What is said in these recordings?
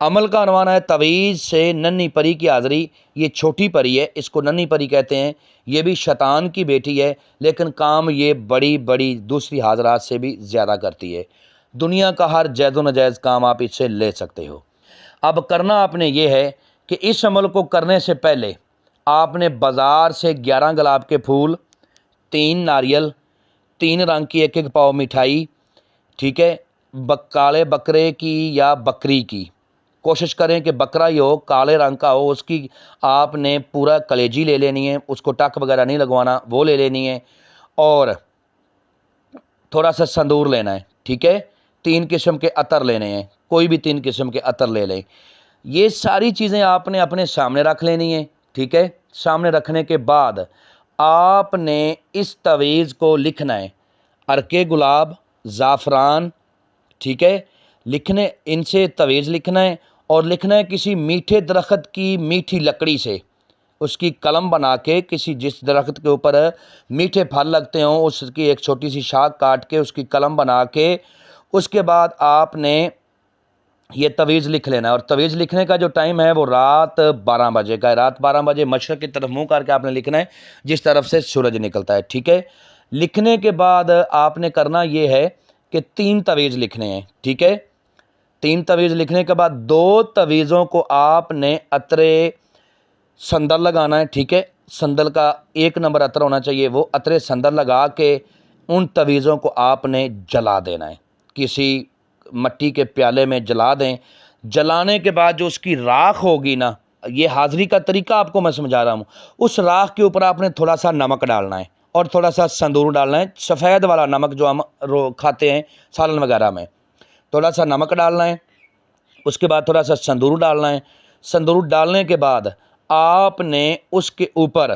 عمل کا عنوان ہے تویز سے ننھی پری کی حاضری۔ یہ چھوٹی پری ہے، اس کو ننھی پری کہتے ہیں، یہ بھی شیطان کی بیٹی ہے، لیکن کام یہ بڑی بڑی دوسری حاضرات سے بھی زیادہ کرتی ہے۔ دنیا کا ہر جائز و ناجائز کام آپ اس سے لے سکتے ہو۔ اب کرنا آپ نے یہ ہے کہ اس عمل کو کرنے سے پہلے آپ نے بازار سے 11 گلاب کے پھول، 3 ناریل، 3 رنگ کی ایک ایک پاؤ مٹھائی، ٹھیک ہے، کالے بکرے کی یا بکری کی، کوشش کریں کہ بکرا ہی ہو، کالے رنگ کا ہو، اس کی آپ نے پورا کلیجی لے لینی ہے، اس کو ٹک وغیرہ نہیں لگوانا، وہ لے لینی ہے، اور تھوڑا سا سندور لینا ہے، ٹھیک ہے، 3 قسم کے عطر لینے ہیں، کوئی بھی 3 قسم کے عطر لے لیں۔ یہ ساری چیزیں آپ نے اپنے سامنے رکھ لینی ہیں، ٹھیک ہے۔ سامنے رکھنے کے بعد آپ نے اس تویز کو لکھنا ہے، عرق گلاب، زعفران، ٹھیک ہے، لکھنے ان سے تویز لکھنا ہے، اور لکھنا ہے کسی میٹھے درخت کی میٹھی لکڑی سے، اس کی قلم بنا کے، کسی جس درخت کے اوپر میٹھے پھل لگتے ہوں اس کی ایک چھوٹی سی شاخ کاٹ کے اس کی قلم بنا کے، اس کے بعد آپ نے یہ تویز لکھ لینا ہے۔ اور تویز لکھنے کا جو ٹائم ہے وہ رات 12 بجے کا ہے۔ رات 12 بجے مشرق کی طرف منہ کر کے آپ نے لکھنا ہے، جس طرف سے سورج نکلتا ہے، ٹھیک ہے۔ لکھنے کے بعد آپ نے کرنا یہ ہے کہ 3 تویز لکھنے ہیں، ٹھیک ہے۔ 3 تویز لکھنے کے بعد 2 تویزوں کو آپ نے عطر سندل لگانا ہے، ٹھیک ہے۔ سندل کا 1 نمبر عطر ہونا چاہیے، وہ عطر سندل لگا کے ان تویزوں کو آپ نے جلا دینا ہے، کسی مٹی کے پیالے میں جلا دیں۔ جلانے کے بعد جو اس کی راکھ ہوگی نا، یہ حاضری کا طریقہ آپ کو میں سمجھا رہا ہوں، اس راکھ کے اوپر آپ نے تھوڑا سا نمک ڈالنا ہے اور تھوڑا سا سندور ڈالنا ہے، سفید والا نمک جو ہم کھاتے ہیں سالن وغیرہ میں، تھوڑا سا نمک ڈالنا ہے، اس کے بعد تھوڑا سا سندور ڈالنا ہے۔ سندور ڈالنے کے بعد آپ نے اس کے اوپر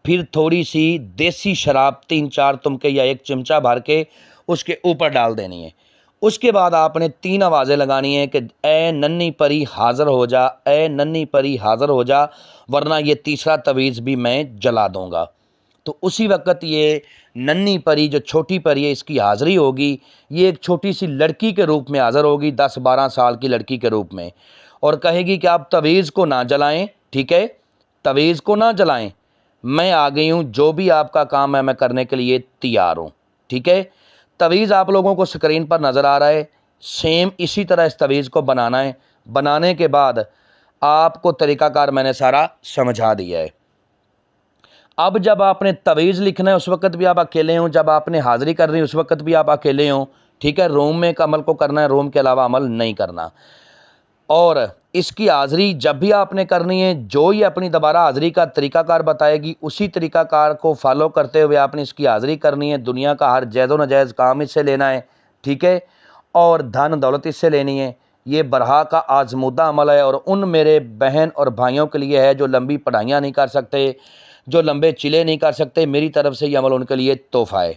پھر تھوڑی سی دیسی شراب 3-4 تمکے یا 1 چمچہ بھر کے اس کے اوپر ڈال دینی ہے۔ اس کے بعد آپ نے 3 آوازیں لگانی ہیں کہ اے ننھی پری حاضر ہو جا، اے ننھی پری حاضر ہو جا، ورنہ یہ تیسرا تویز بھی میں جلا دوں گا۔ تو اسی وقت یہ ننھی پری جو چھوٹی پری ہے، اس کی حاضری ہوگی، یہ ایک چھوٹی سی لڑکی کے روپ میں حاضر ہوگی، 10-12 سال کی لڑکی کے روپ میں، اور کہے گی کہ آپ تویز کو نہ جلائیں، ٹھیک ہے، تویز کو نہ جلائیں، میں آ گئی ہوں، جو بھی آپ کا کام ہے میں کرنے کے لیے تیار ہوں، ٹھیک ہے۔ تویز آپ لوگوں کو سکرین پر نظر آ رہا ہے، سیم اسی طرح اس تویز کو بنانا ہے۔ بنانے کے بعد آپ کو طریقہ کار میں نے سارا سمجھا دیا ہے۔ اب جب آپ نے تویز لکھنا ہے اس وقت بھی آپ اکیلے ہوں، جب آپ نے حاضری کرنی ہے اس وقت بھی آپ اکیلے ہوں، ٹھیک ہے۔ روم میں ایک عمل کو کرنا ہے، روم کے علاوہ عمل نہیں کرنا۔ اور اس کی حاضری جب بھی آپ نے کرنی ہے، جو یہ اپنی دوبارہ حاضری کا طریقہ کار بتائے گی، اسی طریقہ کار کو فالو کرتے ہوئے آپ نے اس کی حاضری کرنی ہے۔ دنیا کا ہر جائز و ناجائز کام اس سے لینا ہے، ٹھیک ہے، اور دھن دولت اس سے لینی ہے۔ یہ برہا کا آزمودہ عمل ہے، اور ان میرے بہن اور بھائیوں کے لیے ہے جو لمبی پڑھائیاں نہیں کر سکتے، جو لمبے چلے نہیں کر سکتے، میری طرف سے یہ عمل ان کے لیے تحفہ ہے۔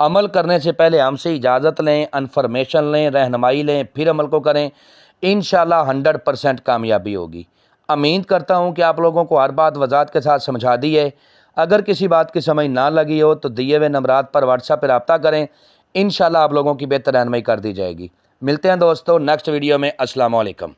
عمل کرنے سے پہلے ہم سے اجازت لیں، انفارمیشن لیں، رہنمائی لیں، پھر عمل کو کریں، انشاءاللہ 100% کامیابی ہوگی۔ امید کرتا ہوں کہ آپ لوگوں کو ہر بات وضاحت کے ساتھ سمجھا دی ہے۔ اگر کسی بات کی سمجھ نہ لگی ہو تو دیے ہوئے نمبرات پر واٹس ایپ پہ رابطہ کریں، انشاءاللہ آپ لوگوں کی بہتر رہنمائی کر دی جائے گی۔ ملتے ہیں دوستو نیکسٹ ویڈیو میں۔ السلام علیکم۔